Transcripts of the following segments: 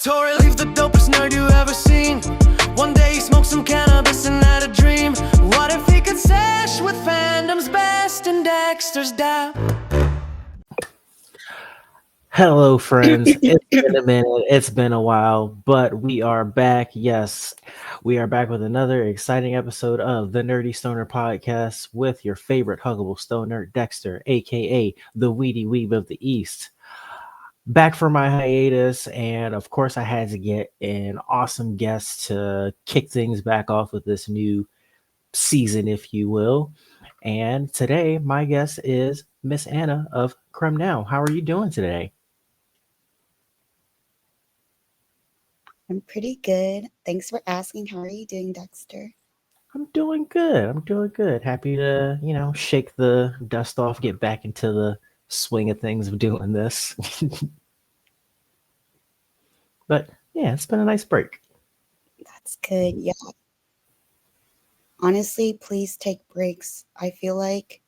Tory, leave the dopest nerd you ever seen. One day he smoked some cannabis and had a dream. What if he could sesh with fandom's best and Dexter's dap? Hello, friends. It's been a minute. It's been a while, but we are back. Yes, we are back with another exciting episode of the Nerdy Stoner Podcast with your favorite huggable stoner, Dexter, aka the Weedy Weeb of the East. Back from my hiatus, and of course, I had to get an awesome guest to kick things back off with this new season, if you will. And today, my guest is Miss Anna of CremeNOW. How are you doing today? I'm pretty good. Thanks for asking. How are you doing, Dexter? I'm doing good. I'm doing good. Happy to, shake the dust off, get back into the swing of things of doing this. But yeah, it's been a nice break. That's good. Yeah. Honestly, please take breaks. I feel like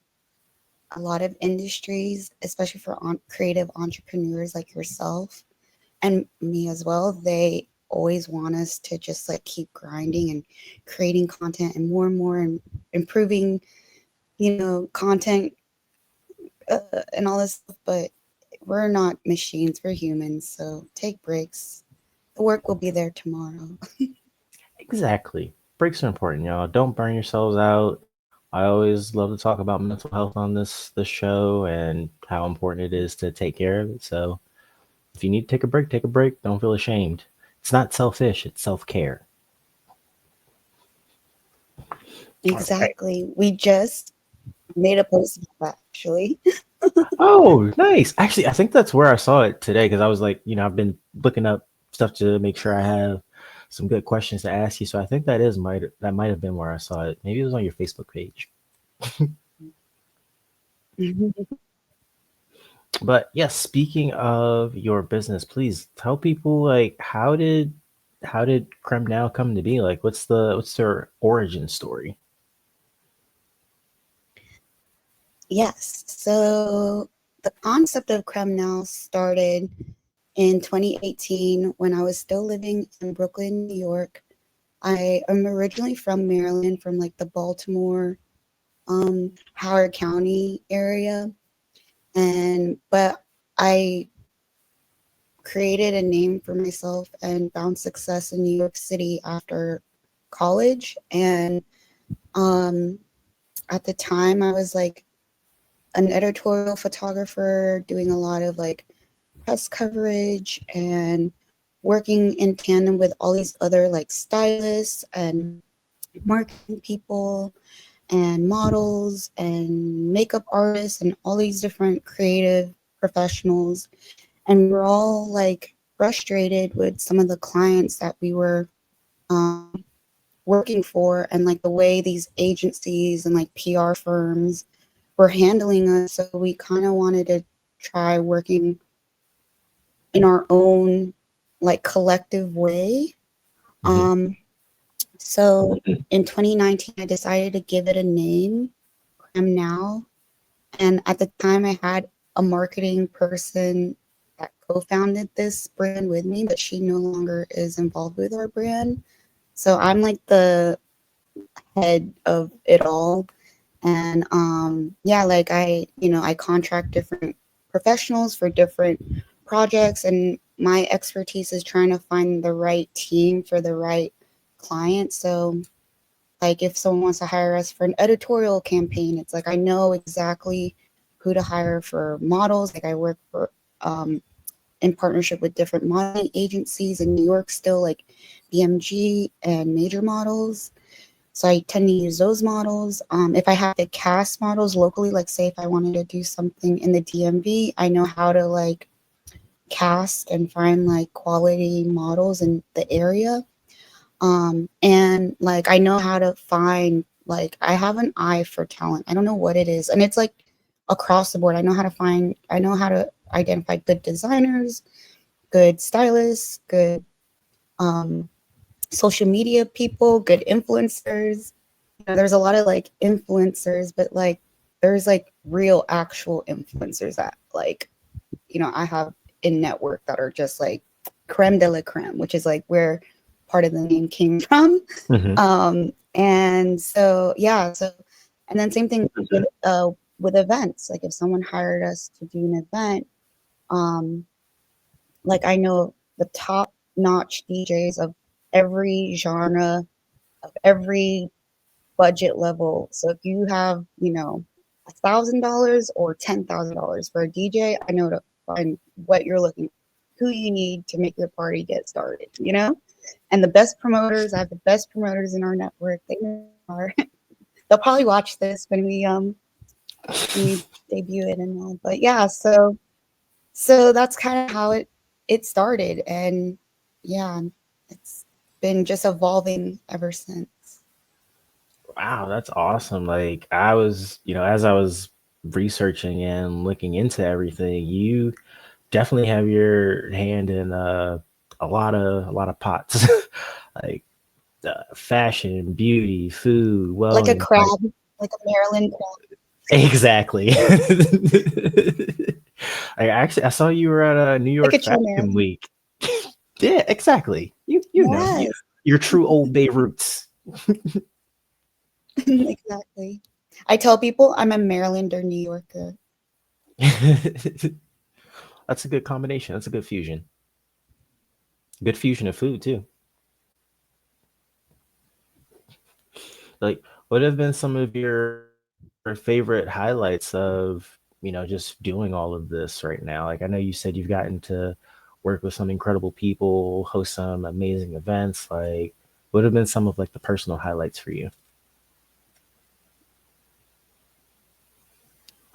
a lot of industries, especially for creative entrepreneurs like yourself and me as well, they always want us to just like keep grinding and creating content and more and improving, content and all this stuff. But we're not machines, we're humans. So take breaks. The work will be there tomorrow. Exactly. Breaks are important, y'all. Don't burn yourselves out. I always love to talk about mental health on this show and how important it is to take care of it. So if you need to take a break, take a break. Don't feel ashamed. It's not selfish, it's self-care. Exactly. We just made a post about that actually. Oh, nice. Actually, I think that's where I saw it today because I was like, I've been looking up stuff to make sure I have some good questions to ask you. So I think that might have been where I saw it. Maybe it was on your Facebook page. But yes, speaking of your business, please tell people like how did Creme Now come to be? Like what's their origin story? Yes. So the concept of CremeNOW started in 2018 when I was still living in Brooklyn, New York. I am originally from Maryland, from like the Baltimore, Howard County area. But I created a name for myself and found success in New York City after college. And um, at the time, I was like an editorial photographer doing a lot of like press coverage and working in tandem with all these other like stylists and marketing people and models and makeup artists and all these different creative professionals. And we were all like frustrated with some of the clients that we were working for and like the way these agencies and like PR firms were handling us. So we kind of wanted to try working in our own like collective way. Mhm. So in 2019, I decided to give it a name, CremeNOW. And at the time, I had a marketing person that co-founded this brand with me, but she no longer is involved with our brand. So I'm like the head of it all. And yeah, like I contract different professionals for different projects, and my expertise is trying to find the right team for the right client. So like if someone wants to hire us for an editorial campaign, it's like I know exactly who to hire for models. Like I work for in partnership with different modeling agencies in New York still, like BMG and Major Models. So I tend to use those models. If I have to cast models locally, like say if I wanted to do something in the DMV, I know how to like cast and find like quality models in the area. And like I know how to find, like I have an eye for talent. I don't know what it is. And it's like across the board. I know how to identify good designers, good stylists, good um social media people, good influencers. There's a lot of like influencers, but like there's like real actual influencers that like, I have in network that are just like creme de la creme, which is like where part of the name came from. Hmm. And so yeah, so and then same thing with events. Like if someone hired us to do an event, um, like I know the top notch DJs of every genre, of every budget level. So if you have, $1,000 or $10,000 for a DJ, I know to find what you're looking, who you need to make your party get started, And the best promoters, I have the best promoters in our network. They are. They'll probably watch this when we debut it and all. But yeah, so that's kind of how it started, and yeah, it's been just evolving ever since. Wow, that's awesome. Like I was, as I was researching and looking into everything, you definitely have your hand in a lot of pots, like fashion, beauty, food, Like a wellness, like crab, like a Maryland crab, exactly. I saw you were at a New like York a true Fashion Maryland. Week. Yeah, exactly. You know Yes, your true Old Bay roots. exactly. I tell people I'm a Maryland or New Yorker. That's a good combination. That's a good fusion. Good fusion of food too. Like, what have been some of your favorite highlights of, just doing all of this right now? Like, I know you said you've gotten to work with some incredible people, host some amazing events. Like, what have been some of like the personal highlights for you?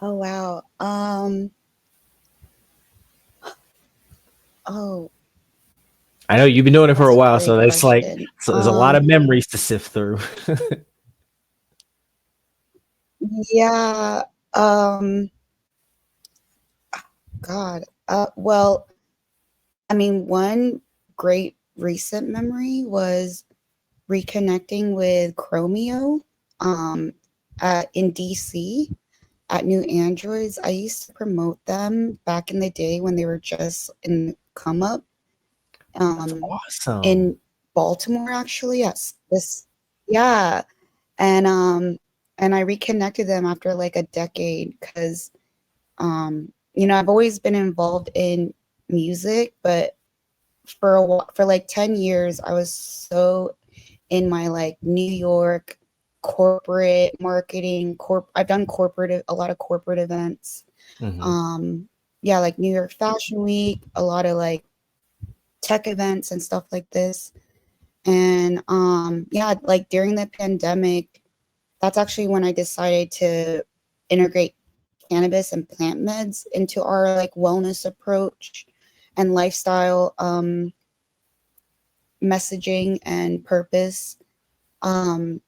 Oh wow. Oh, I know you've been doing it for that's a a while, great so there's like, question. so there's a lot of memories to sift through. Yeah. Um. God. Well, I mean, one great recent memory was reconnecting with CremeNOW in DC at New Androids. I used to promote them back in the day when they were just in come up That's um, awesome. in Baltimore, actually. Yes, this, yeah, and I reconnected them after like a decade because I've always been involved in music, but for like 10 years I was so in my like New York corporate marketing I've done a lot of corporate events. Hmm. um yeah, like New York Fashion Week, a lot of like tech events and stuff like this. And yeah, like during the pandemic, that's actually when I decided to integrate cannabis and plant meds into our like wellness approach and lifestyle messaging and purpose. Um,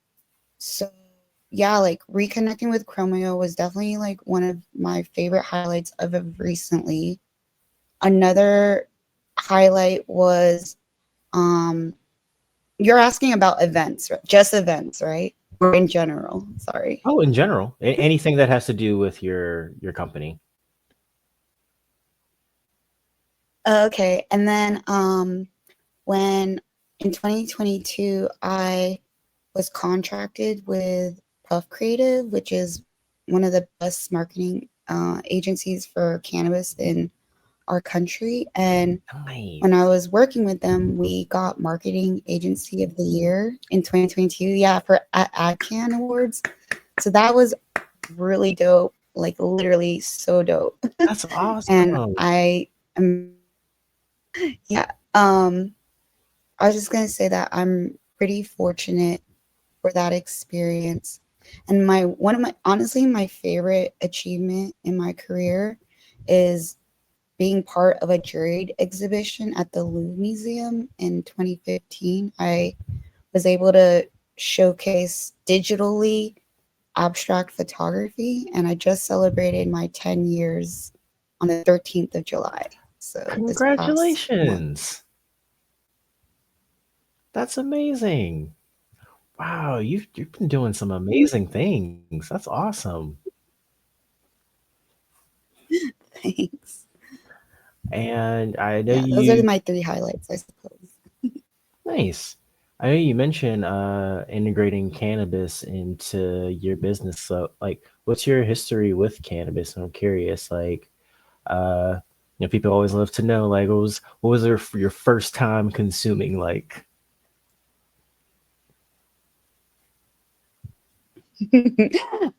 so yeah, like reconnecting with Chromio was definitely like one of my favorite highlights of it recently. Another highlight was um you're asking about events, right? Just events, right? Or in general. Sorry. Oh, in general, anything that has to do with your company. Okay. And then when in 2022 I was contracted with Puff Creative, which is one of the best marketing agencies for cannabis in our country. And when I Nice. was working with them, we got Marketing Agency of the Year in 2022. Yeah, for at AdCan Awards. So that was really dope, like literally so dope. That's And awesome. I am, yeah, I was just gonna say that I'm pretty fortunate for that experience. And one of my honestly my favorite achievement in my career is being part of a juried exhibition at the Louvre Museum in 2015. I was able to showcase digitally abstract photography, and I just celebrated my 10 years on the 13th of July. So this past month. Congratulations. That's amazing. Wow, you've been doing some amazing things. That's awesome. Thanks. And I know Yeah, those are you my three highlights, I suppose. nice. I know you mentioned integrating cannabis into your business. So, like, what's your history with cannabis? I'm curious. Like, people always love to know. Like, what was your first time consuming? Like,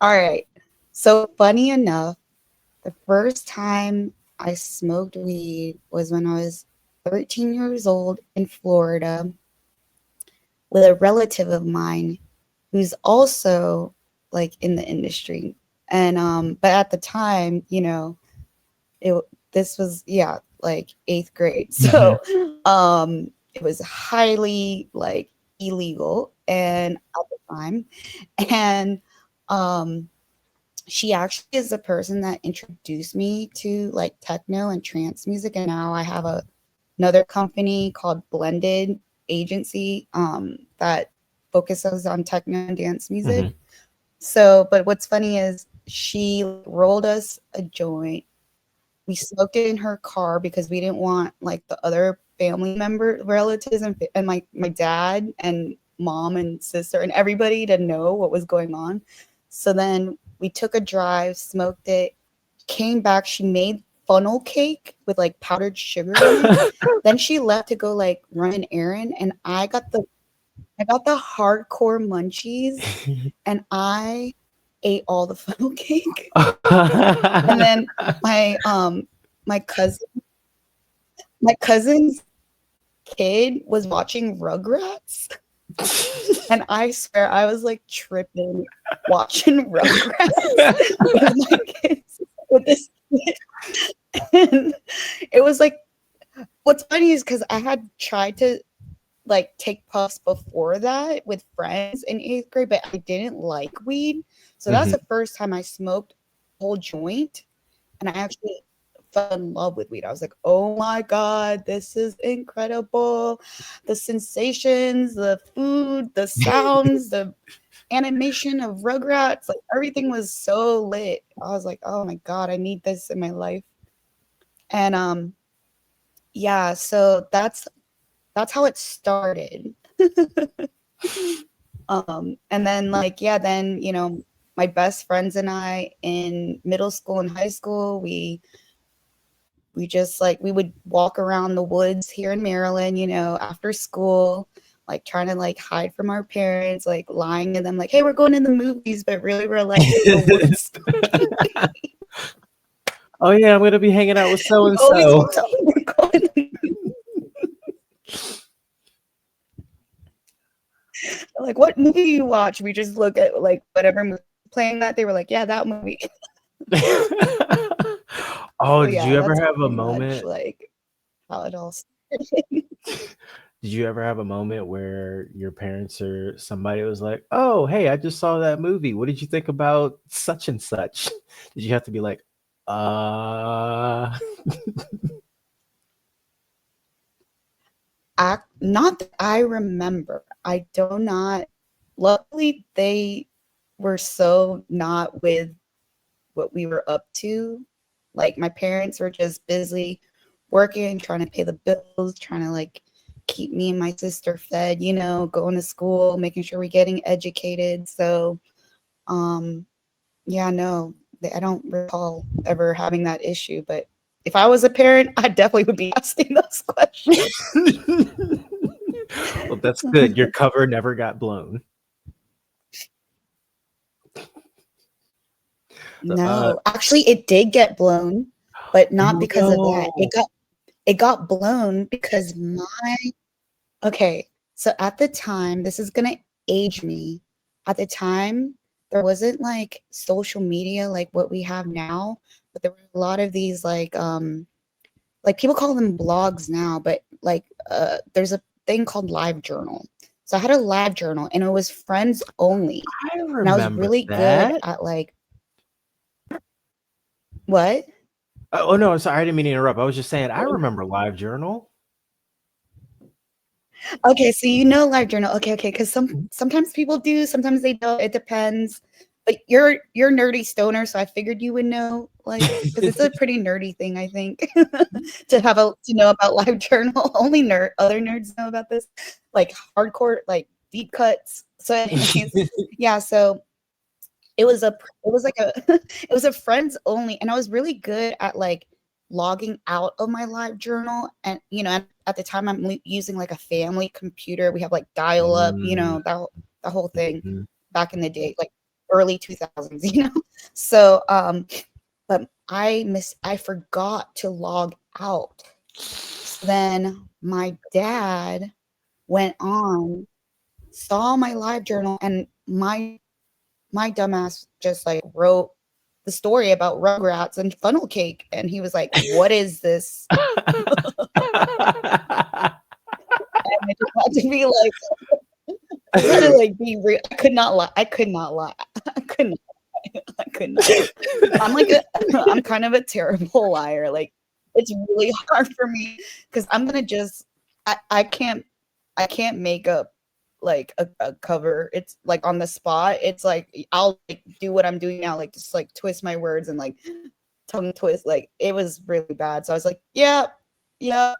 All right. So funny enough, the first time I smoked weed was when I was 13 years old in Florida with a relative of mine who's also like in the industry. And but at the time, it this was, yeah, like 8th grade. Mhm. So it was highly like illegal and at the time. And um she actually is the person that introduced me to like techno and trance music, and now I have another company called Blended Agency that focuses on techno and dance music. Mhm. So, but what's funny is she rolled us a joint. We smoked it in her car because we didn't want like the other family member relatives and my dad and mom and sister and everybody to know what was going on. So then we took a drive, smoked it, came back. She made funnel cake with like powdered sugar in it. Then she left to go like run an errand, and I got the hardcore munchies, and I ate all the funnel cake. And then my my cousin my cousin's kid was watching Rugrats, and I swear I was like tripping watching Rugrats with my kids with this kid. And it was like, what's funny is because I had tried to like take puffs before that with friends in 8th grade, but I didn't like weed. So that's Mhm. the first time I smoked a whole joint, and I actually fell in love with weed. I was like, oh my God, this is incredible. The sensations, the food, the sounds, the animation of Rugrats, like everything was so lit. I was like, oh my God, I need this in my life. And yeah, so that's how it started. And then like, yeah, then, my best friends and I in middle school and high school, we just like we would walk around the woods here in Maryland, after school, like trying to like hide from our parents, like lying to them, like, hey, we're going in the movies, but really we're like in the woods. Oh yeah, I'm gonna be hanging out with so and Always so. tell them we're going. Like, what movie you watch? We just look at like whatever movie playing that. They were like, yeah, that movie. Oh, So did yeah, you ever that's have a pretty much moment? like how it all started. Did you ever have a moment where your parents or somebody was like, "Oh, hey, I just saw that movie. What did you think about such and such?" Did you have to be like, "Uh"? Not that I remember. I do not. Luckily, they were so not with what we were up to. Like my parents were just busy working, trying to pay the bills, trying to like keep me and my sister fed, going to school, making sure we're getting educated. So, um, yeah, no, I don't recall ever having that issue. But if I was a parent, I definitely would be asking those questions. Well, that's good. Your cover never got blown. Uh, No, actually, it did get blown, but not oh because of that. no. It got blown because okay. So at the time, this is gonna age me. At the time, there wasn't like social media like what we have now, but there were a lot of these like people call them blogs now, but like there's a thing called Live Journal. So I had a live journal and it was friends only. I And I was remember really good that. at like what? Oh no, I'm sorry. I didn't mean to interrupt. I was just saying I remember Live Journal. Okay, so you know live journal. Okay, okay, because sometimes people do, sometimes they don't. It depends. but you're nerdy stoner, so I figured you would know, like, because it's a pretty nerdy thing, I think, to know about LiveJournal. Only other nerds know about this, like hardcore, like deep cuts. So, anyways, yeah. So it was like a it was a friends only, and I was really good at like logging out of my LiveJournal, and at the time I'm using like a family computer. We have like dial up, the whole thing Mhm. back in the day, like early 2000s, So but I forgot to log out. So then my dad went on, saw my LiveJournal, and my dumbass just like wrote the story about Rugrats and funnel cake, and he was like, "What is this?" And I just had to be like, I just had to like be real. I could not lie. I could not lie. I couldn't. I could not. I'm kind of a terrible liar. Like, it's really hard for me because I'm gonna just I can't make up like a cover. It's like on the spot. It's like I'll like do what I'm doing now, like just like twist my words and like tongue twist. Like it was really bad. So I was like, yeah, yeah,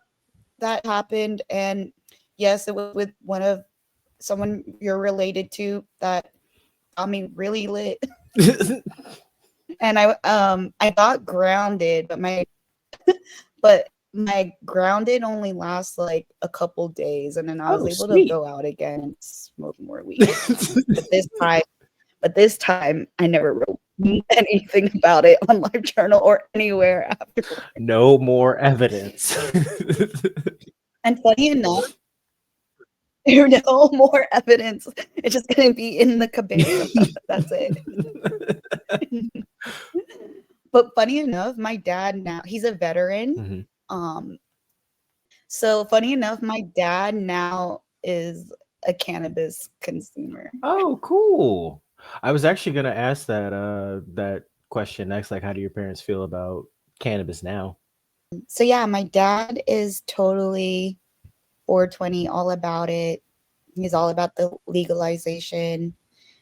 that happened. And yes, it was with someone you're related to that got me really lit. And I got grounded, but my grounded only lasts like a couple days, and then I was Oh, able to sweet. go out again and smoke more weed. But this time I never wrote anything about it on LiveJournal or anywhere after. No more evidence. And funny enough, there's no more evidence. It's just gonna be in the cabeza. That's it. But funny enough, my dad now, he's a veteran. Mhm. So funny enough, my dad now is a cannabis consumer. Oh, cool. I was actually gonna ask that question next. Like, how do your parents feel about cannabis now? So yeah, my dad is totally 420, all about it. He's all about the legalization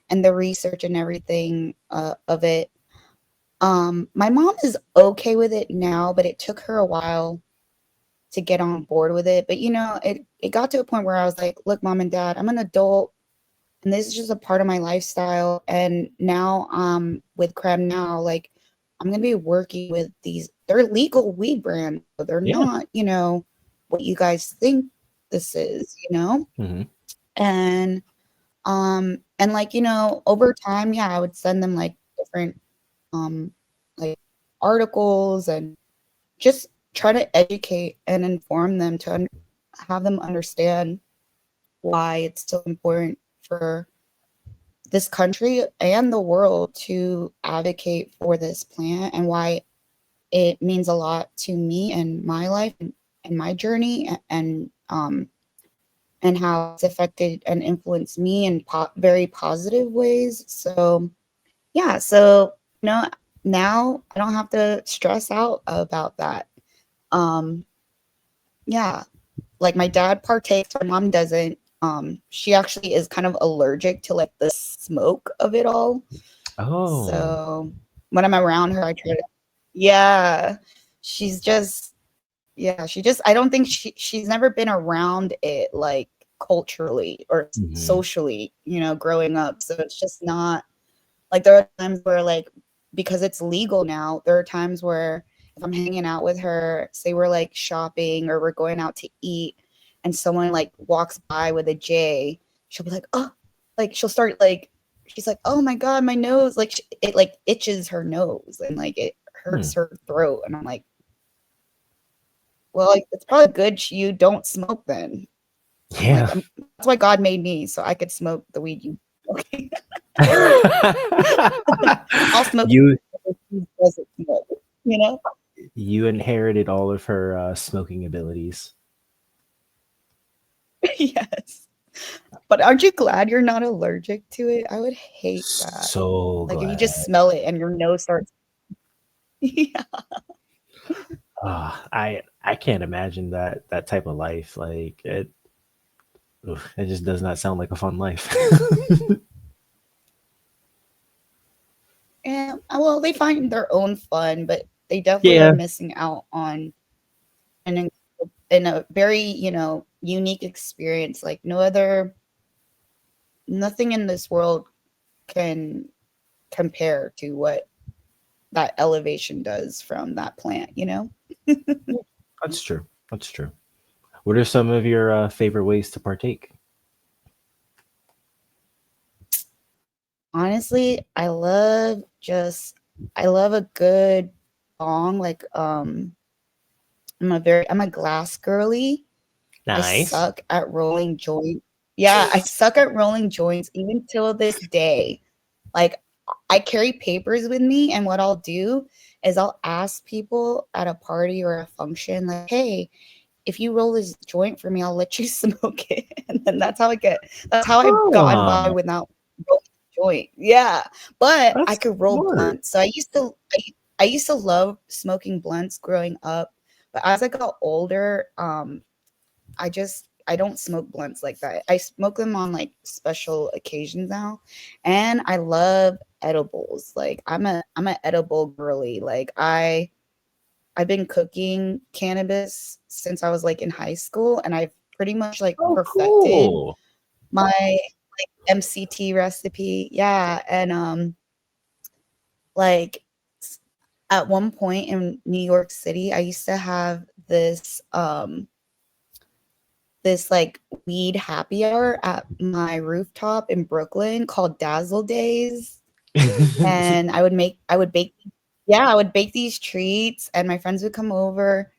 and the research and everything of it. My mom is okay with it now, but it took her a while to get on board with it. But it got to a point where I was like, look, mom and dad, I'm an adult and this is just a part of my lifestyle. And now with CremeNOW, like I'm gonna be working with they're legal weed brands. So they're Yeah. not, what you guys think this is, Mhm. And like, over time, yeah, I would send them like different like articles and just try to educate and inform them to have them understand why it's so important for this country and the world to advocate for this plant and why it means a lot to me and my life and my journey and how it's affected and influenced me in very positive ways. So yeah, so now I don't have to stress out about that. Um, yeah, like my dad partakes, my mom doesn't. She actually is kind of allergic to like the smoke of it all. Oh. So when I'm around her, I try to, yeah, she's just, yeah, I don't think she's never been around it like culturally or Mhm. socially, growing up. So it's just not like there are times where like because it's legal now, there are times where if I'm hanging out with her, say we're like shopping or we're going out to eat and someone like walks by with a J, she'll be like, "Oh," like she'll start like she's like, "Oh my god, my nose." Like it like itches her nose and like it Hmm. hurts her throat and I'm like, "Well, like it's probably good you don't smoke then." I'm like, Yeah. that's why God made me so I could smoke the weed you okay. I'll smoke You if he doesn't smoke, you know? you inherited all of her smoking abilities. Yes. But aren't you glad you're not allergic to it? I would hate that. So Like if you glad. just smell it and your nose starts yeah. I can't imagine that type of life. Like it just does not sound like a fun life. And well, they find their own fun, but they definitely are Yeah. missing out on an in a very, unique experience. Like nothing in this world can compare to what that elevation does from that plant. That's true. That's true. What are some of your favorite ways to partake? Honestly, I love a good bong. Like I'm a glass girly. I Nice. suck at rolling joints. Yeah, I suck at rolling joints even till this day. Like I carry papers with me, and what I'll do is I'll ask people at a party or a function, like, "Hey, if you roll this joint for me, I'll let you smoke it." And then that's how I've gotten by Oh, without rolling a joint. Yeah, but I that's could roll smart. blunts. So I used to love smoking blunts growing up, but as I got older, I don't smoke blunts like that. I smoke them on like special occasions now. And I love edibles. Like I'm a edible girly. Like I've been cooking cannabis since I was like in high school, and I've pretty much like Oh, perfected cool. my MCT recipe. Yeah, and like at one point in New York City, I used to have this like weed happy hour at my rooftop in Brooklyn called Dazzle Days. And I would bake these treats, and my friends would come over,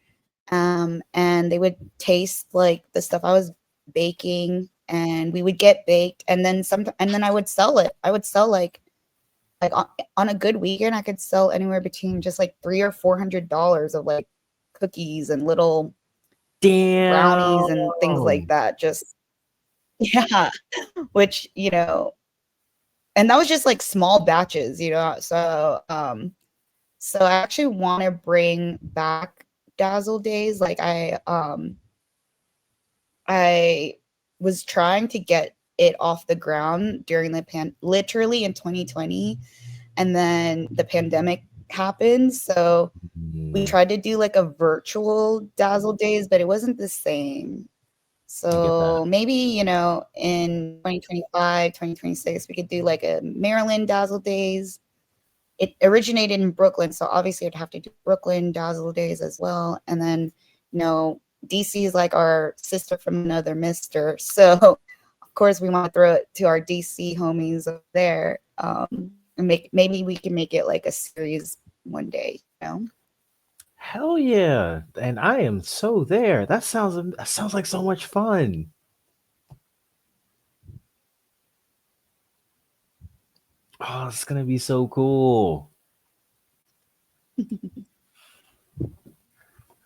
and they would taste like the stuff I was baking, and we would get baked, and then I would sell it. I would sell like on a good weekend, I could sell anywhere between just like $300 or $400 of like cookies and little brownies and things like Damn. that. Just yeah, which, and that was just like small batches. So I actually want to bring back Dazzle Days. Like I was trying to get it off the ground during literally in 2020, and then the pandemic happened. So we Mm, tried to do like a virtual Dazzle Days, but it wasn't the same. I get that. So maybe, in 2025, 2026, we could do like a Maryland Dazzle Days. It originated in Brooklyn, so obviously I'd have to do Brooklyn Dazzle Days as well. And then, DC is like our sister from another mister. So of course we want to throw it to our DC homies up there. And maybe we can make it like a series one day. Hell yeah. And I am so there. That sounds like so much fun. Oh, it's gonna be so cool.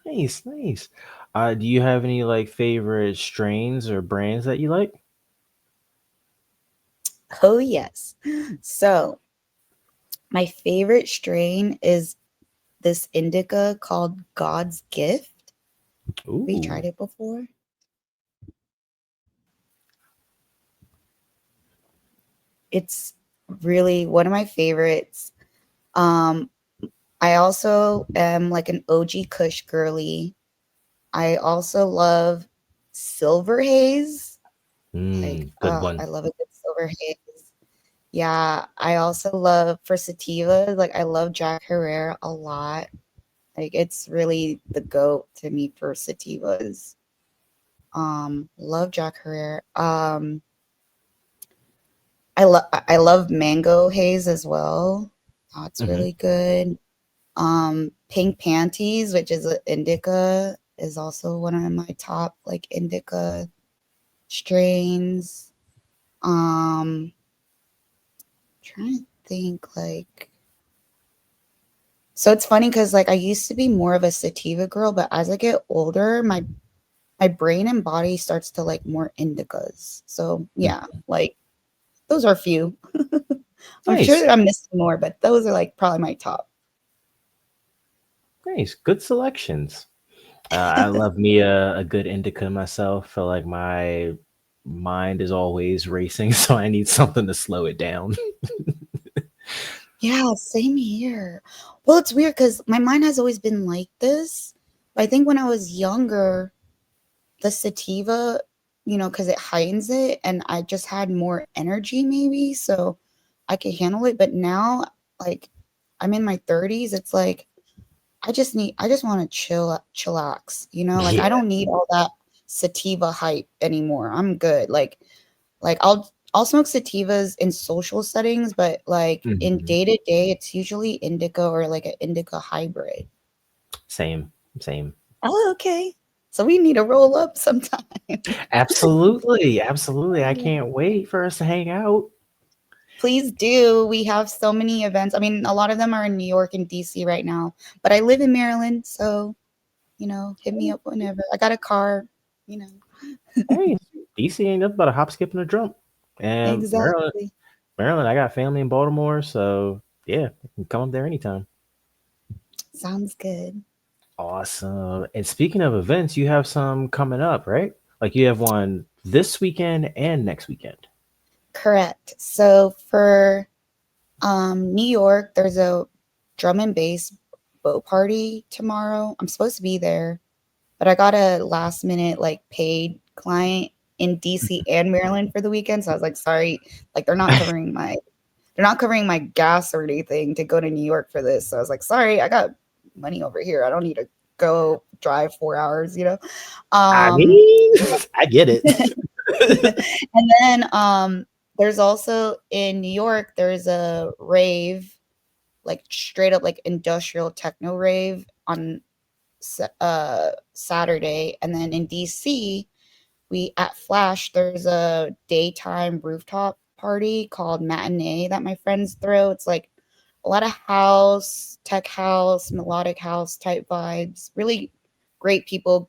Nice, nice. Do you have any like favorite strains or brands that you like? Oh yes. So my favorite strain is this indica called God's Gift. Have you tried Ooh. it before? It's really one of my favorites. Um, I also am like an OG Kush girly. I also love Silver Haze. Like, Good one. I love a good Silver Haze. Yeah, I also love for sativa, like I love Jack Herrera a lot. Like it's really the goat to me for sativas. Love Jack Herrera. I love Mango Haze as well. That's Hmm. really good. Pink Panties, which is an indica, is also one of my top like indica strains. Um, Trying to think like so it's funny because like I used to be more of a sativa girl, but as I get older, my brain and body starts to like more indicas. So yeah, like those are a few. I'm sure Nice, that I'm missing more, but those are like probably my top. nice, good selections. I love me a good indica myself. Feel like my mind is always racing, so I need something to slow it down. Yeah, same here. Well, it's weird because my mind has always been like this. But I think when I was younger, the sativa, because it heightens it, and I just had more energy, maybe, so I could handle it. But now, like, I'm in my 30s. It's like I just want to chillax. Like I Yeah. don't need all that sativa hype anymore. I'm good. Like I'll smoke sativas in social settings, but like in Mhm. day to day, it's usually indica or like an indica hybrid. Same, same. Oh, okay. So we need to roll up sometime. Absolutely, absolutely. I can't wait for us to hang out. Please do. We have so many events. I mean, a lot of them are in New York and DC right now, but I live in Maryland, so hit me up whenever. I got a car, you know. Hey, DC ain't nothing but a hop, skip, and a jump. And Maryland, Exactly. Maryland, I got family in Baltimore, so yeah, I can come up there anytime. Sounds good. Awesome. And speaking of events, you have some coming up, right? Like you have one this weekend and next weekend. Correct. So for New York, there's a drum and bass boat party tomorrow. I'm supposed to be there, but I got a last minute like paid client in DC and Maryland for the weekend. So I was like, sorry, like they're not covering my gas or anything to go to New York for this. So I was like, sorry, I got money over here. I don't need to go drive 4 hours. I Um mean, I get it. and then there's also in New York, there's a rave, like straight up like industrial techno rave on Saturday. And then in DC, we at Flash, there's a daytime rooftop party called Matinee that my friends throw. It's like a lot of house, tech house, melodic house type vibes. Really great people,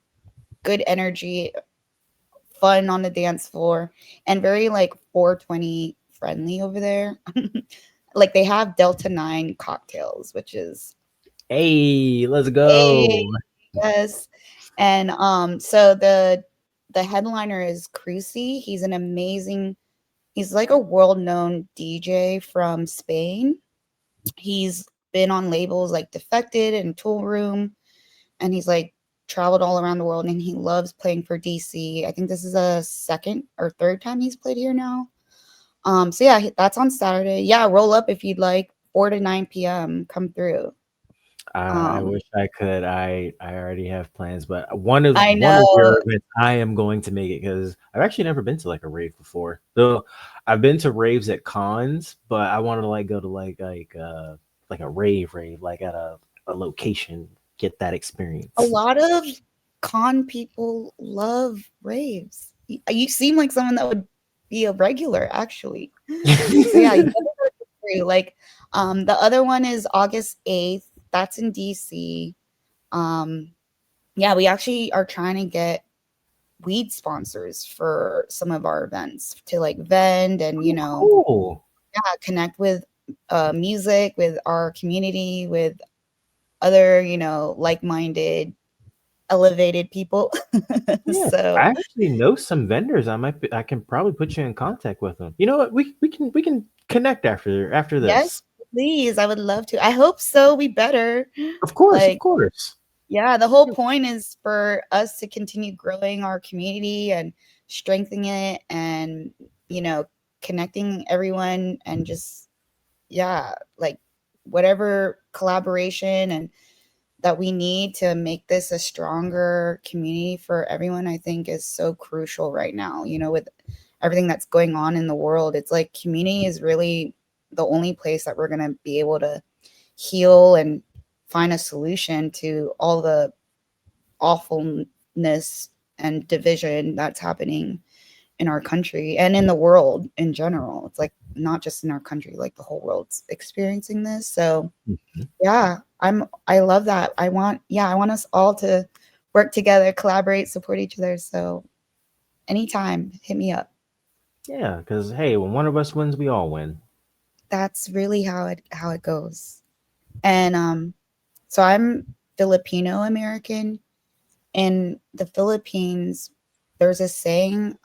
good energy, fun on the dance floor, and very like 420 friendly over there. Like they have Delta 9 cocktails, which is Hey, let's hey, go. yes. And so the headliner is Cruci. He's like a world-known DJ from Spain. He's been on labels like Defected and Tool Room, and he's like traveled all around the world, and he loves playing for DC. I think this is a second or third time he's played here now. So yeah, that's on Saturday. Yeah, roll up if you'd like. 4 to 9 p.m. Come through. I Um, wish I could. I already have plans, but I one of know. your events, I am going to make it because I've actually never been to like a rave before. Though I've been to raves at cons, but I wanted to like go to like a rave like at a location, get that A experience. lot of con people love raves. You seem like someone that would be a regular, actually. So yeah, you gotta go through. Like, the other one is August 8th. That's in DC. Um, yeah, we actually are trying to get weed sponsors for some of our events to like vend and Oh, cool. yeah, connect with music, with our community, with other like-minded, elevated people. Yeah, So I actually know some vendors. I can probably put you in contact with them. You know what? We can connect after yes, this. please. I would love to. I hope so. We better. Of course, of Like, course. yeah, the whole point is for us to continue growing our community and strengthening it and, you know, connecting everyone and just, yeah, like whatever collaboration and that we need to make this a stronger community for everyone, I think is so crucial right now. With everything that's going on in the world, it's like community is really the only place that we're going to be able to heal and find a solution to all the awfulness and division that's happening in our country and in the world in general. It's like not just in our country, like the whole world's experiencing this. So Mhm. yeah, I love that. I want us all to work together, collaborate, support each other. So anytime, hit me up. Yeah, because hey, when one of us wins, we all win. That's really how it goes. And so I'm Filipino American. In the Philippines, there's a saying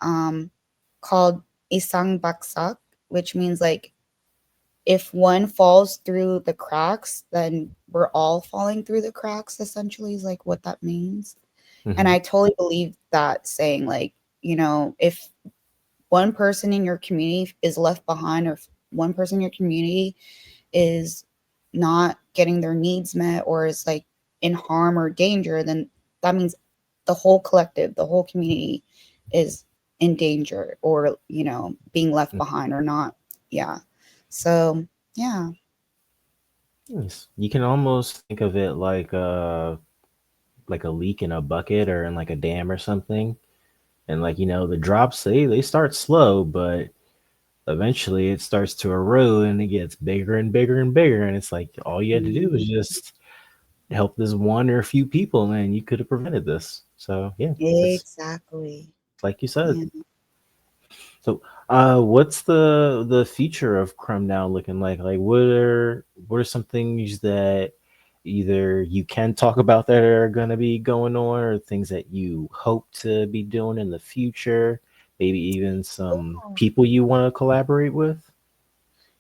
called isang baksak, which means like if one falls through the cracks, then we're all falling through the cracks, essentially, is like what that means. And Hmm. I totally believe that saying, like, if one person in your community is left behind, or if one person in your community is not getting their needs met or is like in harm or danger, then that means the whole collective, the whole community is in danger, or, being left behind or not. Yeah. So, yeah. Nice. You can almost think of it like a leak in a bucket or in like a dam or something. And like, the drops they start slow, but eventually it starts to erode and it gets bigger and bigger and bigger. And it's like all you had to do was Mhm. just help this one or a few people and you could have prevented this. So yeah, it's Exactly. like you said. Yeah. So what's the future of Crumb now looking like? Like what are some things that either you can talk about that are gonna be going on, or things that you hope to be doing in the future? Maybe even some Oh. people you want to collaborate with?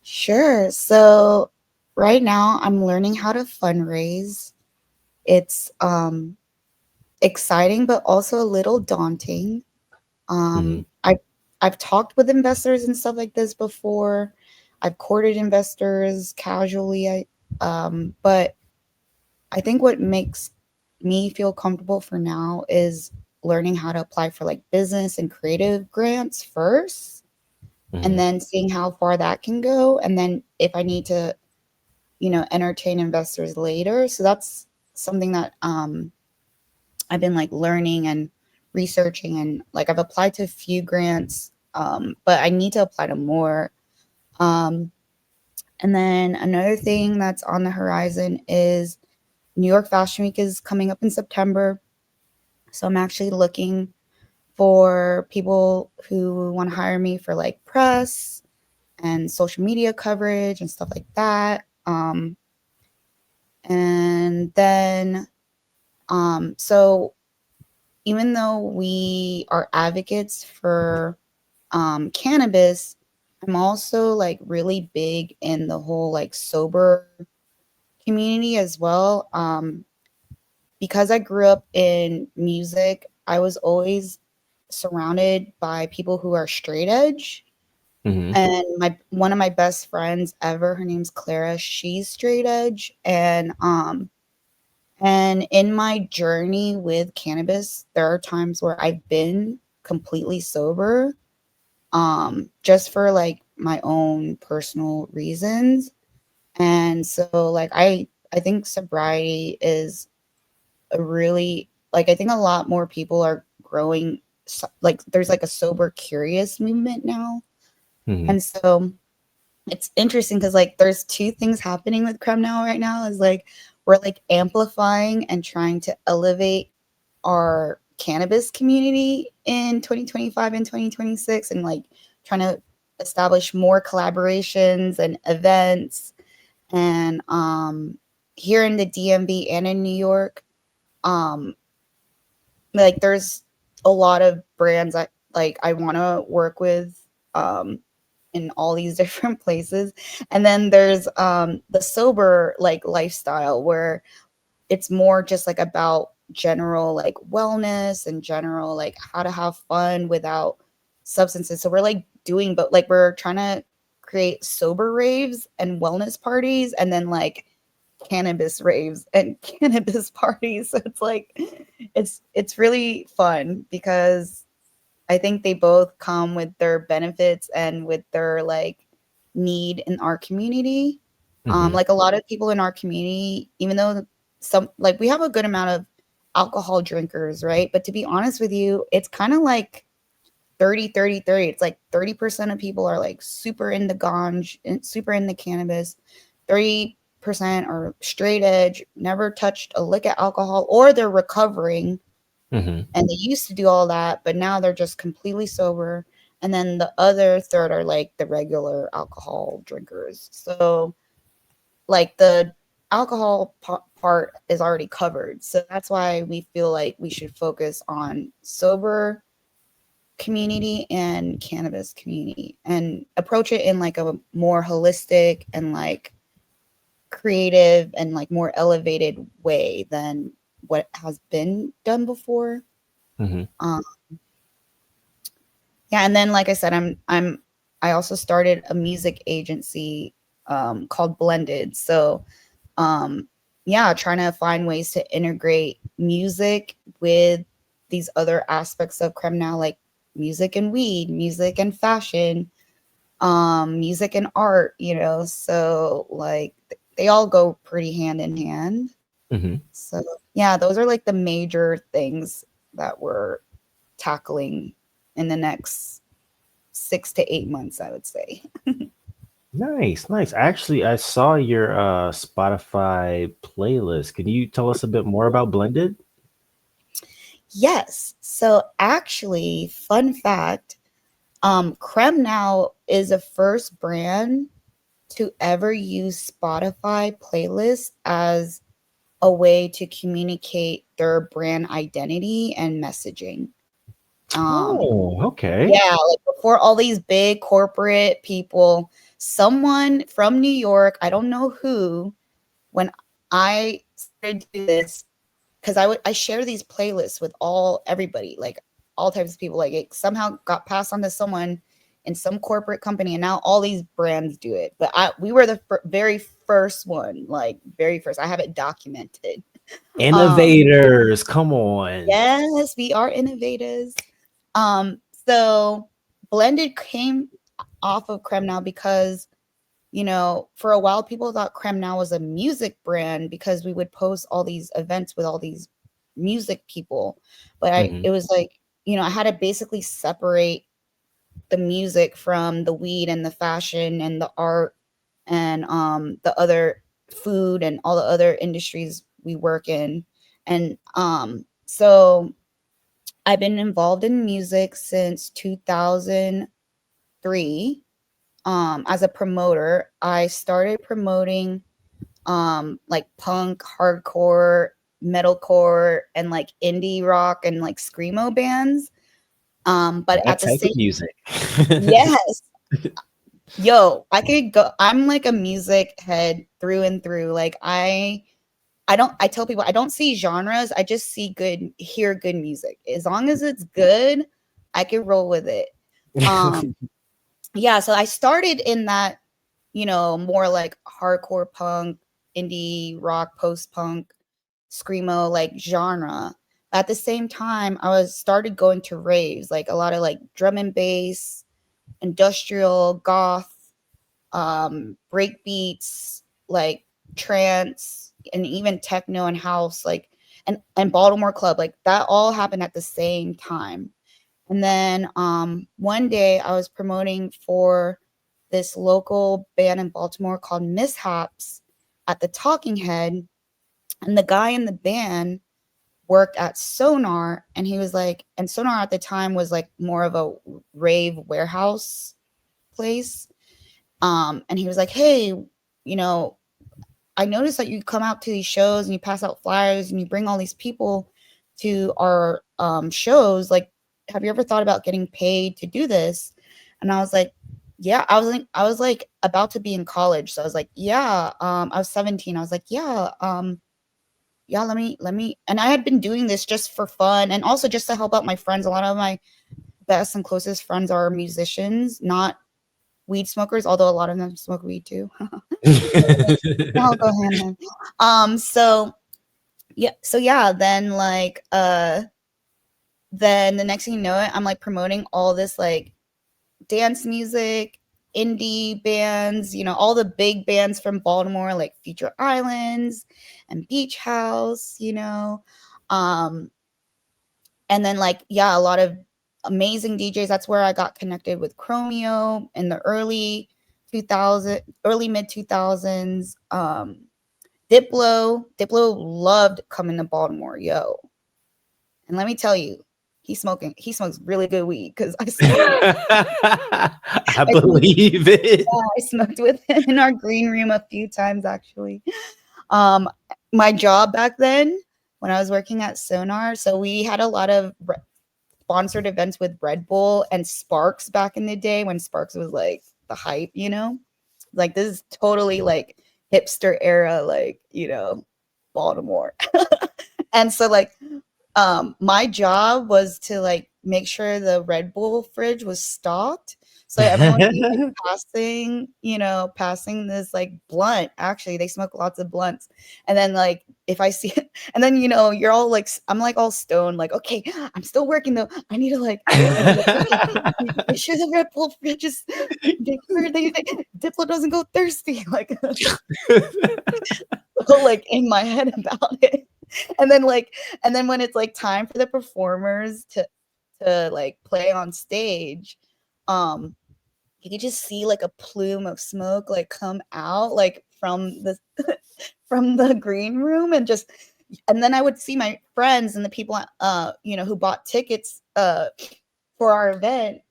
Sure. So right now I'm learning how to fundraise. It's exciting but also a little daunting. Hmm. I've talked with investors and stuff like this before. I've courted investors casually. But I think what makes me feel comfortable for now is learning how to apply for like business and creative grants first, and Hmm. then seeing how far that can go, and then if I need to, entertain investors later. So that's something that I've been like learning and researching, and like I've applied to a few grants, but I need to apply to more. Um, and then another thing that's on the horizon is New York Fashion Week is coming up in September. So I'm actually looking for people who want to hire me for like press and social media coverage and stuff like that. And then, so even though we are advocates for cannabis, I'm also like really big in the whole like sober community as well. Because I grew up in music, I was always surrounded by people who are straight edge. Hmm. And my one of my best friends ever, her name's Clara, she's straight edge. And in my journey with cannabis, there are times where I've been completely sober, just for like my own personal reasons. And so like I think sobriety is a really, like, I think a lot more people are growing, like there's like a sober curious movement now. Hmm. And so it's interesting because like there's two things happening with CremeNOW right now, is like we're like amplifying and trying to elevate our cannabis community in 2025 and 2026, and like trying to establish more collaborations and events. And here in the DMV and in New York, um like there's a lot of brands that like I want to work with, um in all these different places. And then there's the sober like lifestyle, where it's more just like about general like wellness and general like how to have fun without substances. So we're like doing, but like we're trying to create sober raves and wellness parties, and then like cannabis raves and cannabis parties. So it's like it's really fun because I think they both come with their benefits and with their like need in our community. Hmm. Like a lot of people in our community, even though some like we have a good amount of alcohol drinkers, right? But to be honest with you, it's kind of like 30, 30, 30. It's like 30% of people are like super into ganj and super into cannabis. 30% are straight edge, never touched a lick of alcohol, or they're recovering Hmm. and they used to do all that, but now they're just completely sober. And then the other third are like the regular alcohol drinkers. So like the alcohol part is already covered. So that's why we feel like we should focus on sober community and cannabis community, and approach it in like a more holistic and like creative and like more elevated way than what has been done before. Mm-hmm. Yeah, and then like I said, I also started a music agency called Blended. So yeah, trying to find ways to integrate music with these other aspects of CremeNOW, like music and weed, music and fashion, music and art, you know. So like they all go pretty hand in hand. Mm-hmm. So yeah, those are like the major things that we're tackling in the next 6 to 8 months, I would say. Nice, nice. Actually, I saw your Spotify playlist. Can you tell us a bit more about Blended? Yes. So actually, fun fact, CremeNOW is the first brand to ever use Spotify playlists as a way to communicate their brand identity and messaging. Oh, okay. Yeah, like before all these big corporate people, someone from New York, I don't know who, when I started to do this, because I share these playlists with everybody, like all types of people. Like it somehow got passed on to someone in some corporate company, and now all these brands do it. But we were the very first one, like very first. I have it documented. Innovators, come on. Yes, we are innovators. So Blended came off of CremeNOW because, you know, for a while people thought CremeNOW was a music brand because we would post all these events with all these music people. But Mm-hmm. it was like, you know, I had to basically separate the music from the weed and the fashion and the art and the other food and all the other industries we work in. And so I've been involved in music since 2003. As a promoter, I started promoting like punk, hardcore, metalcore, and like indie rock and like screamo bands. But That at the type of same, music. yes, yo, I could go. I'm like a music head through and through. Like I tell people I don't see genres. I just hear good music. As long as it's good, I can roll with it. Um, yeah, so I started in that, you know, more like hardcore punk, indie rock, post punk, screamo like genre. At the same time, I was started going to raves, like a lot of like drum and bass, industrial, goth, break beats, like trance, and even techno and house, like and Baltimore club, like that all happened at the same time. And then one day I was promoting for this local band in Baltimore called Mishaps at the Talking Head. And the guy in the band worked at Sonar. And he was like, and Sonar at the time was like more of a rave warehouse place. And he was like, hey, you know, I noticed that you come out to these shows and you pass out flyers and you bring all these people to our shows. Like, have you ever thought about getting paid to do this? And I was like, yeah. I was like about to be in college, so I was like, yeah. I was 17. I was like, yeah. Yeah. Let me. And I had been doing this just for fun and also just to help out my friends. A lot of my best and closest friends are musicians, not weed smokers, although a lot of them smoke weed too. I'll go hand in hand. So yeah, then like then the next thing you know it, I'm like promoting all this like dance music, indie bands, you know, all the big bands from Baltimore, like Future Islands and Beach House, you know. Um, and then like, yeah, a lot of amazing DJs. That's where I got connected with CremeNOW in the early mid 2000s. Diplo loved coming to Baltimore, yo. And let me tell you, he smokes really good weed because I I smoked, believe it. yeah, I smoked with him in our green room a few times actually. Um, my job back then when I was working at Sonar, so we had a lot of sponsored events with Red Bull and Sparks back in the day when Sparks was like the hype, you know? Like this is totally like hipster era, like, you know, Baltimore. And so like my job was to like make sure the Red Bull fridge was stocked. So everyone would be like passing, you know, passing this like blunt. Actually, they smoke lots of blunts. And then like if I see it, and then you know, you're all like I'm like all stoned, like, okay, I'm still working though. I need to like make sure the Red Bull fridge is make sure Diplo doesn't go thirsty. Like like in my head about it. And then like and then when it's like time for the performers to like play on stage, um you could just see like a plume of smoke like come out like from the from the green room, and then I would see my friends and the people you know who bought tickets for our event,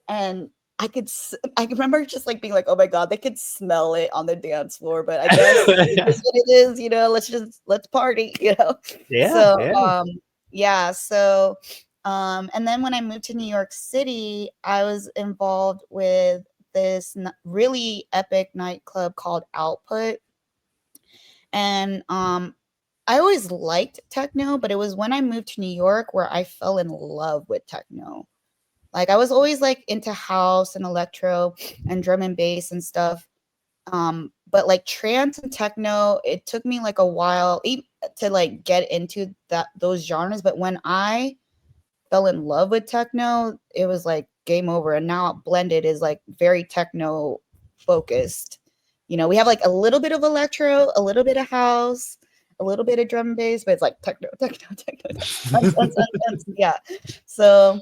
and I remember just like being like, oh my god, they could smell it on the dance floor, but I guess it is what it is, you know. Let's party, you know. Yeah, So yeah. yeah, so and then when I moved to New York City, I was involved with this really epic nightclub called Output, and I always liked techno, but it was when I moved to New York where I fell in love with techno. Like I was always like into house and electro and drum and bass and stuff. But like trance and techno, it took me like a while to like get into those genres. But when I fell in love with techno, it was like game over. And now Blended is like very techno focused. You know, we have like a little bit of electro, a little bit of house, a little bit of drum and bass, but it's like techno, techno, techno, techno, tense, tense, yeah. So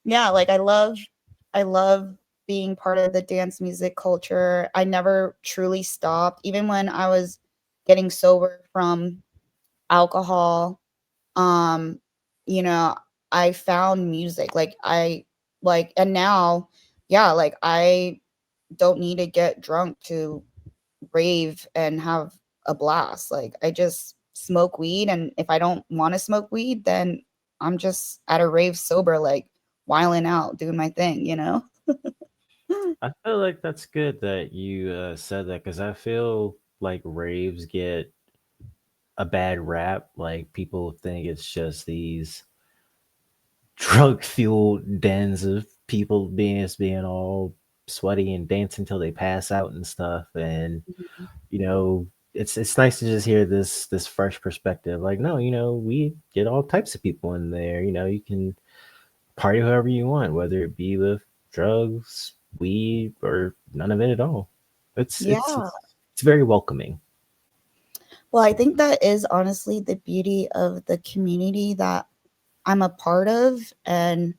yeah, like I love being part of the dance music culture. I never truly stopped, even when I was getting sober from alcohol. Um, you know, I found music. And now, yeah, like I don't need to get drunk to rave and have a blast. Like I just smoke weed, and if I don't want to smoke weed, then I'm just at a rave sober, like wiling out, doing my thing, you know? I feel like that's good that you said that because I feel like raves get a bad rap. Like people think it's just these drug fueled dens of people being all sweaty and dancing until they pass out and stuff. And you know, it's nice to just hear this fresh perspective. Like, no, you know, we get all types of people in there. You know, you can party however you want, whether it be with drugs, weed, or none of it at all. It's it's Yeah. it's, it's very welcoming. Well, I think that is honestly the beauty of the community that I'm a part of and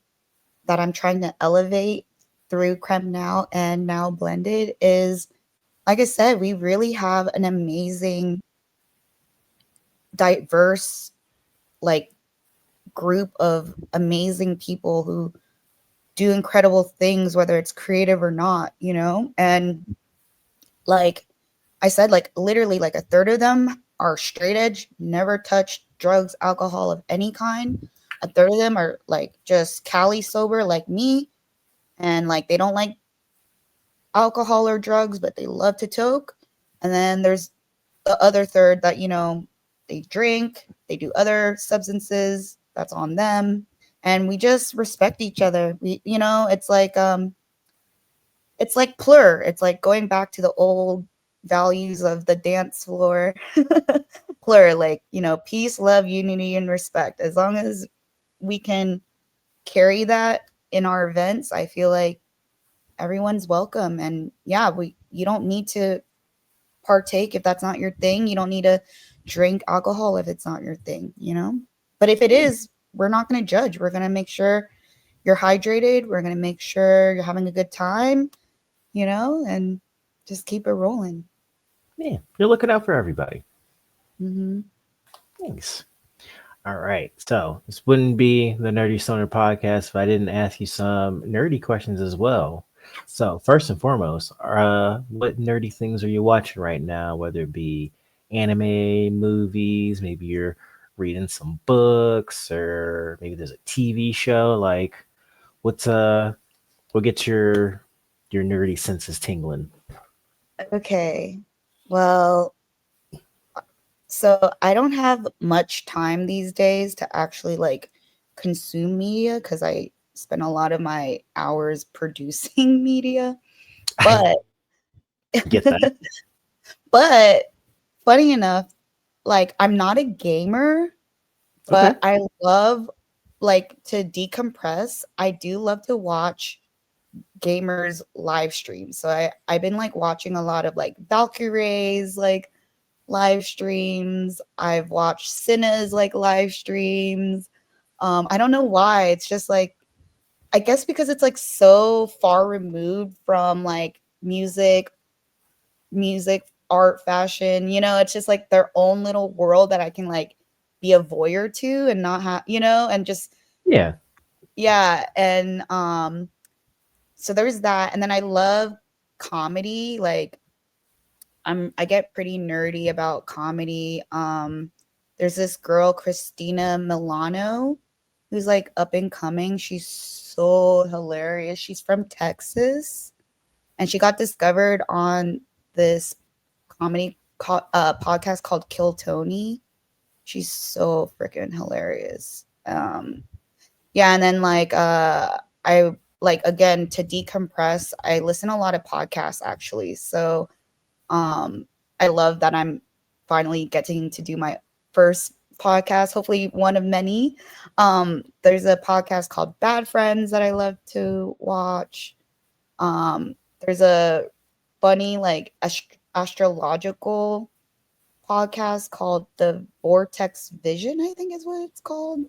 that I'm trying to elevate through CremeNOW and Now Blended is, like I said, we really have an amazing, diverse, like group of amazing people who do incredible things, whether it's creative or not, you know? And like I said, like literally like a third of them are straight edge, never touched drugs, alcohol of any kind. A third of them are like just Cali sober like me. And like they don't like alcohol or drugs, but they love to toke. And then there's the other third that, you know, they drink, they do other substances, that's on them. And we just respect each other. We, you know, it's like plur. It's like going back to the old values of the dance floor. Plur, like, you know, peace, love, unity, and respect. As long as we can carry that in our events, I feel like everyone's welcome. And yeah, you don't need to partake if that's not your thing. You don't need to drink alcohol if it's not your thing, you know? But if it is, we're not going to judge. We're going to make sure you're hydrated. We're going to make sure you're having a good time, you know, and just keep it rolling. Yeah, you're looking out for everybody. Hmm. Thanks. All right. So this wouldn't be the Nerdy Stoner podcast if I didn't ask you some nerdy questions as well. So first and foremost, what nerdy things are you watching right now? Whether it be anime, movies, maybe you're reading some books, or maybe there's a TV show? Like, what's what gets your nerdy senses tingling? Okay. Well, so I don't have much time these days to actually like consume media because I spend a lot of my hours producing media. But Get that? but funny enough, like I'm not a gamer, Okay. but I love like to decompress. I do love to watch gamers live streams. So I've been like watching a lot of like Valkyrie's like live streams. I've watched Cinna's like live streams. I don't know why. It's just like I guess because it's like so far removed from like music, art, fashion, it's just like their own little world that I can like be a voyeur to and not have, and just Yeah. yeah, and so there's that. And then I love comedy. Like I get pretty nerdy about comedy. There's this girl, Christina Milano, who's like up and coming. She's so hilarious. She's from Texas, and she got discovered on this podcast called Kill Tony. She's so freaking hilarious. Yeah, and then like I like again to decompress, I listen to a lot of podcasts actually. So I love that I'm finally getting to do my first podcast, hopefully one of many. There's a podcast called Bad Friends that I love to watch. There's a funny like astrological podcast called The Vortex Vision, I think is what it's called.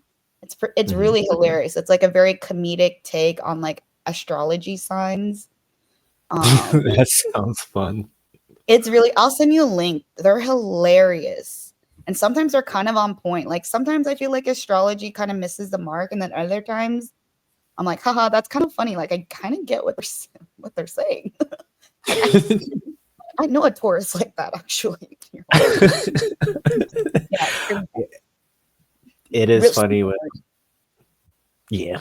It's Mhm. really hilarious. It's like a very comedic take on like astrology signs. That sounds fun. It's really I'll send you a link. They're hilarious. And sometimes they're kind of on point. Like sometimes I feel like astrology kind of misses the mark, and then other times I'm like, haha, that's kind of funny. Like I kind of get what they're saying. Like I know a Taurus like that actually. Yeah, It is real funny when, yeah,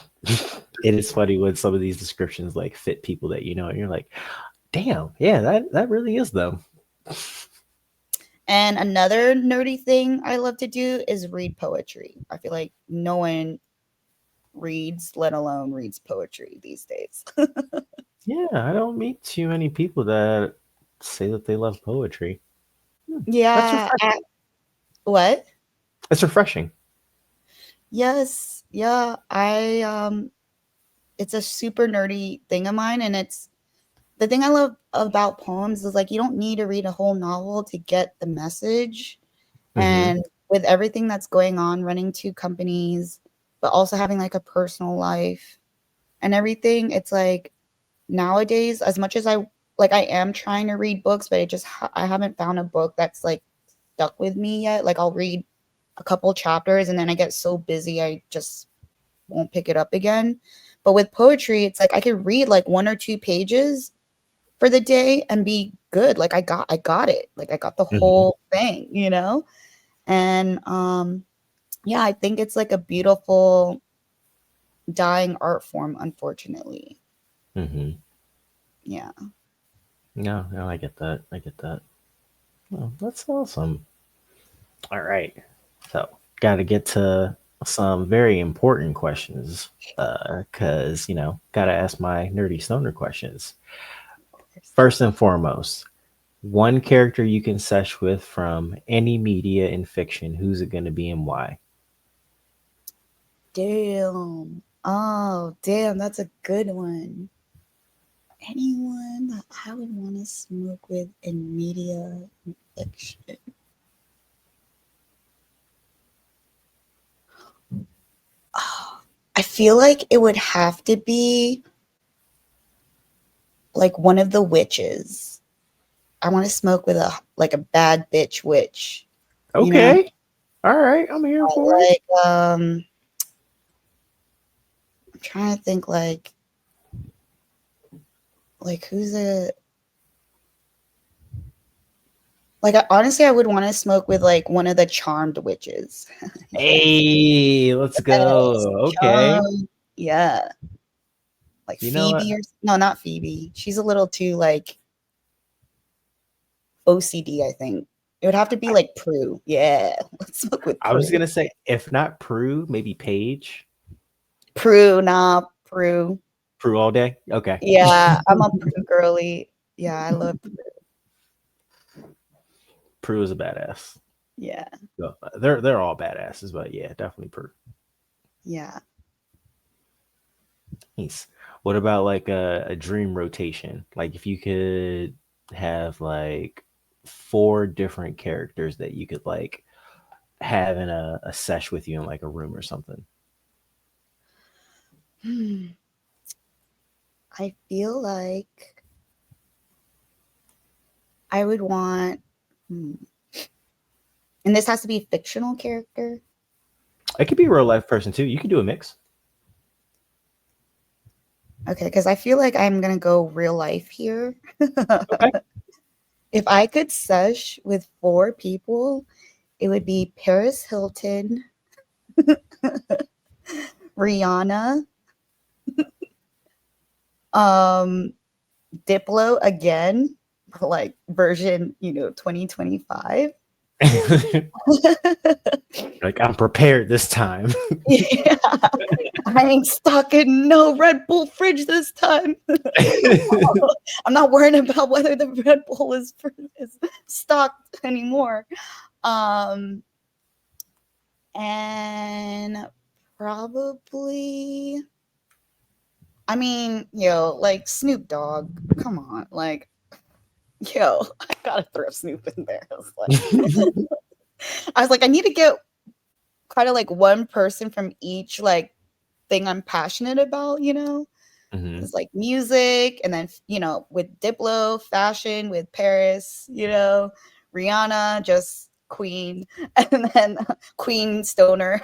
it is funny when some of these descriptions like fit people that and you're like, damn, yeah, that really is them. And another nerdy thing I love to do is read poetry. I feel like no one reads, let alone reads poetry these days. Yeah, I don't meet too many people that say that they love poetry. That's Yeah. refreshing. What? It's refreshing. Yes. Yeah. It's a super nerdy thing of mine. And it's the thing I love about poems is like you don't need to read a whole novel to get the message. Hmm. And with everything that's going on, running two companies, but also having like a personal life and everything, it's like nowadays, as much as I am trying to read books, but I haven't found a book that's like stuck with me yet. Like I'll read a couple chapters and then I get so busy I just won't pick it up again. But with poetry, it's like I could read like one or two pages for the day and be good. Like I got it. Like I got the Hmm. whole thing. And yeah, I think it's like a beautiful dying art form, unfortunately. Hmm. Yeah. No, I get that. I get that. Oh, that's awesome. All right. So, got to get to some very important questions because, got to ask my nerdy stoner questions. First and foremost, one character you can sesh with from any media in fiction. Who's it going to be and why? Damn. Oh, damn, that's a good one. Anyone that I would want to smoke with in media fiction. Oh, I feel like it would have to be like one of the witches. I want to smoke with a bad bitch witch. You know, Okay. All right. I'm here for it. like I'm trying to think like who's a Like, honestly, I would want to smoke with like one of the charmed witches. Hey, let's Yes, go. Okay. charmed. Yeah, like You know what? Phoebe or no, not Phoebe. She's a little too like OCD. I think it would have to be like Prue. Yeah, let's smoke with I was Prue. gonna say, if not Prue, maybe Paige. Prue, nah, Prue. Prue all day. Okay. Yeah, I'm a Prue girly. Yeah, I love Prue. Prue is a badass. Yeah, So, they're all badasses, but yeah, definitely Prue. yeah. Nice. What about like a dream rotation? Like if you could have like four different characters that you could like have in a sesh with you in like a room or something. Hmm. I feel like I would want, hmm, and this has to be a fictional character. It could be a real life person too. You could do a mix. Okay, because I feel like I'm gonna go real life here. Okay. If I could sesh with four people, it would be Paris Hilton, Rihanna, um, Diplo again, like version, 2025. Like I'm prepared this time. Yeah, I ain't stocking no Red Bull fridge this time. I'm not worrying about whether the Red Bull is stocked anymore. Um, and probably, I mean, like Snoop Dogg. Come on, like, I gotta throw Snoop in there. I need to get kind of like one person from each like thing I'm passionate about. Mhm. It's like music, and then with Diplo, fashion, with Paris, Rihanna, just Queen, and then Queen Stoner,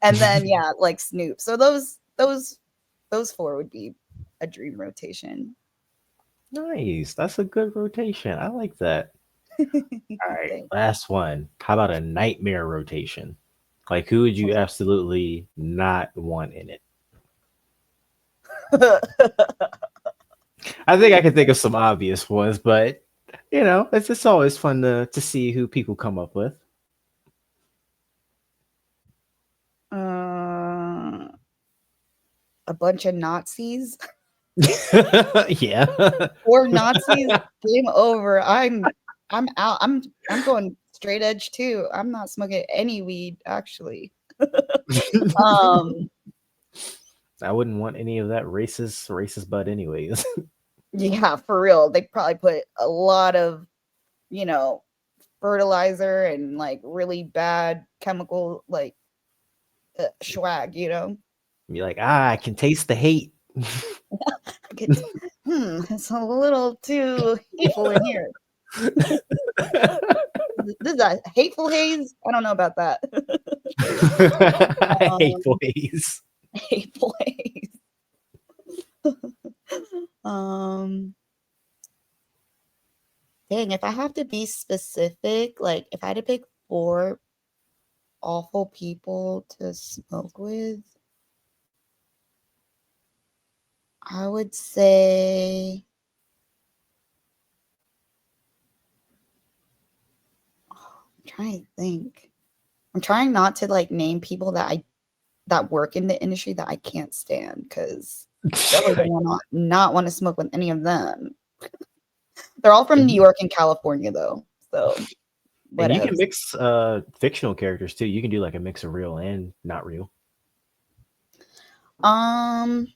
and then yeah, like Snoop. So those four would be a dream rotation. Nice. That's a good rotation. I like that. All right, Thanks. last one. How about a nightmare rotation? Like who would you absolutely not want in it? I think I can think of some obvious ones, but it's always fun to see who people come up with. uh, a bunch of Nazis Yeah. or Nazis. Game over. I'm out. I'm going straight edge too. I'm not smoking any weed actually. Um, I wouldn't want any of that racist butt anyways. yeah, for real. They probably put a lot of, you know, fertilizer and like really bad chemical like swag. Be like, I can taste the hate. It's, it's a little too hateful in here. This is a hateful haze. I don't know about that. Hateful um, haze. hateful haze. um, Dang, if I have to be specific, like if I had to pick four awful people to smoke with, I would say I'm trying to think. I'm trying not to like name people that work in the industry that I can't stand because definitely don't not want to smoke with any of them. They're all from New York and California though, so And you can whatever. mix fictional characters too. You can do like a mix of real and not real. Um,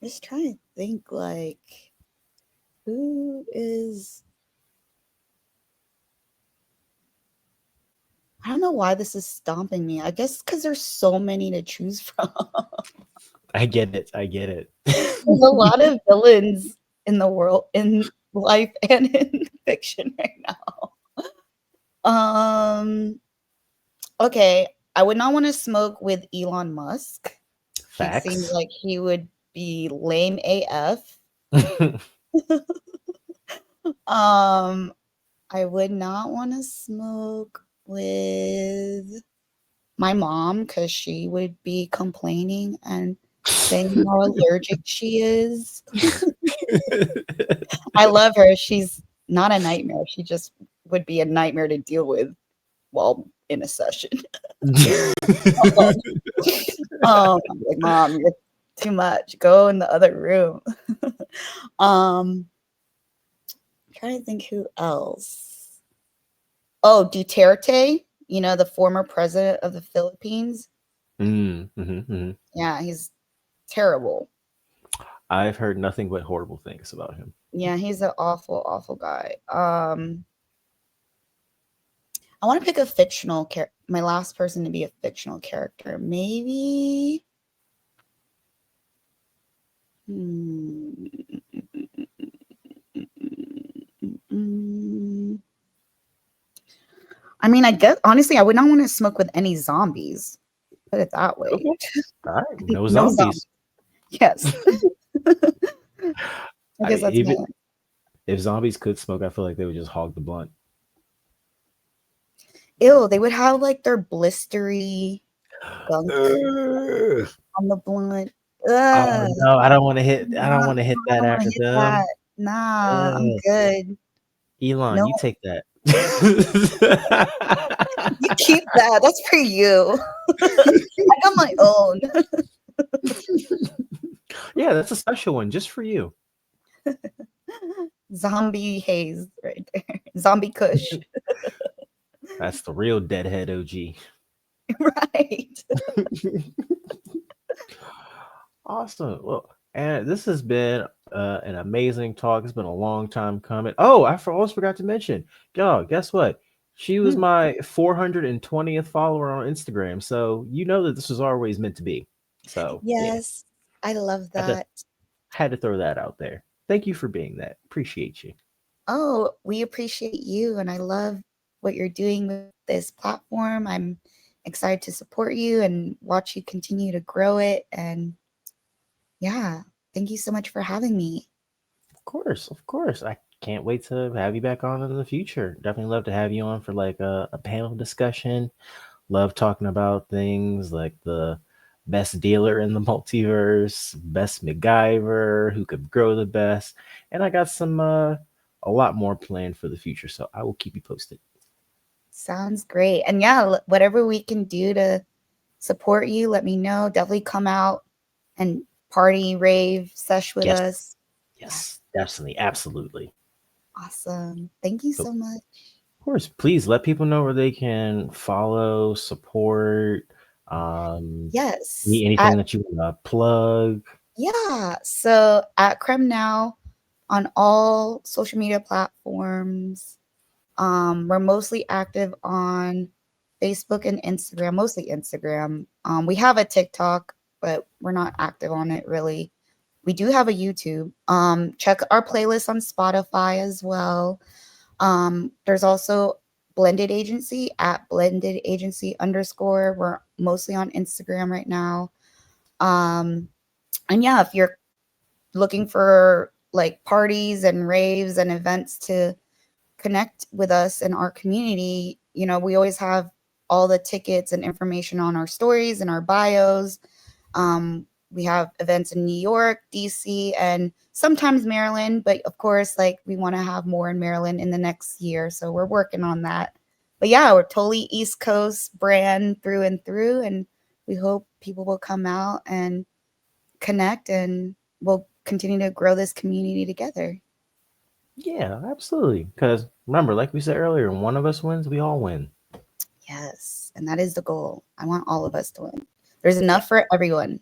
just trying to think like who is. I don't know why this is stomping me. I guess because there's so many to choose from. I get it. I get it. There's a lot of villains in the world, in life, and in fiction right now. Okay, I would not want to smoke with Elon Musk. He seems Facts. like he would be lame AF. I would not want to smoke with my mom because she would be complaining and saying how allergic she is. I love her. She's not a nightmare. She just would be a nightmare to deal with while in a session. I'm like, Mom, you're too much. Go in the other room. I'm trying to think who else. Oh, Duterte, the former president of the Philippines. Yeah, he's terrible. I've heard nothing but horrible things about him. Yeah, he's an awful, awful guy. I want to pick a fictional character. My last person to be a fictional character. Maybe. I mean, I guess honestly, I would not want to smoke with any zombies. Put it that way. Okay. All right. No No zombies. Yes. I guess that's Even my. if zombies could smoke, I feel like they would just hog the blunt. Ew, they would have like their blistery gunk Ugh. on the blunt. Oh Ugh. no, I don't want to hit. I don't want to hit I that don't want after to hit them. that. Nah, I'm good. Elon, No, you take that. you keep that. That's for you. I got my own. Yeah, that's a special one just for you. Zombie haze right there. Zombie Kush. That's the real deadhead OG. Right. Awesome. Well, and this has been an amazing talk. It's been a long time coming. Oh, almost forgot to mention, y'all. Guess what? She was my 420th follower on Instagram, so you know that this was always meant to be. So Yes, I love yeah, that. had to throw that out there. Thank you for being that. Appreciate you. Oh, we appreciate you, and I love what you're doing with this platform. I'm excited to support you and watch you continue to grow it. And yeah, thank you so much for having me. Of course. I can't wait to have you back on in the future. Definitely love to have you on for like a panel discussion. Love talking about things like the best dealer in the multiverse, best MacGyver, who could grow the best. And I got some a lot more planned for the future. So I will keep you posted. Sounds great. And yeah, whatever we can do to support you, let me know. Definitely come out and party, rave, sesh with us. Yes, definitely. Absolutely. Awesome. Thank you So, so much. of course, please let people know where they can follow, support, Yes. anything that you want to plug. Yeah. So at CremeNOW on all social media platforms. We're mostly active on Facebook and Instagram, mostly Instagram. We have a TikTok, but we're not active on it really. We do have a YouTube. Check our playlist on Spotify as well. There's also Blended Agency at Blended Agency _. We're mostly on Instagram right now. And yeah, if you're looking for like parties and raves and events to connect with us in our community, we always have all the tickets and information on our stories and our bios. We have events in New York, DC, and sometimes Maryland, but of course, like we want to have more in Maryland in the next year, so we're working on that. But yeah, we're totally East Coast brand through and through, and we hope people will come out and connect, and we'll continue to grow this community together. Yeah, absolutely. Because remember, like we said earlier, when one of us wins, we all win. Yes, and that is the goal. I want all of us to win. There's enough for everyone.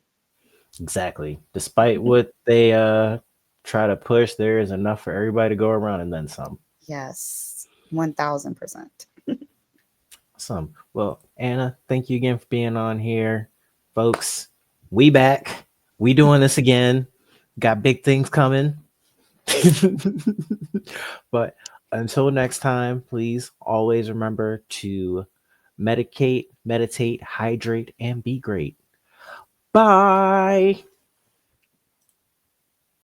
Exactly. Despite what they try to push, there is enough for everybody to go around and then some. Yes, 1000%. Awesome. Well, Anna, thank you again for being on here. Folks, we back. We doing this again. Got big things coming. But until next time, please always remember to meditate, hydrate, and be great. Bye.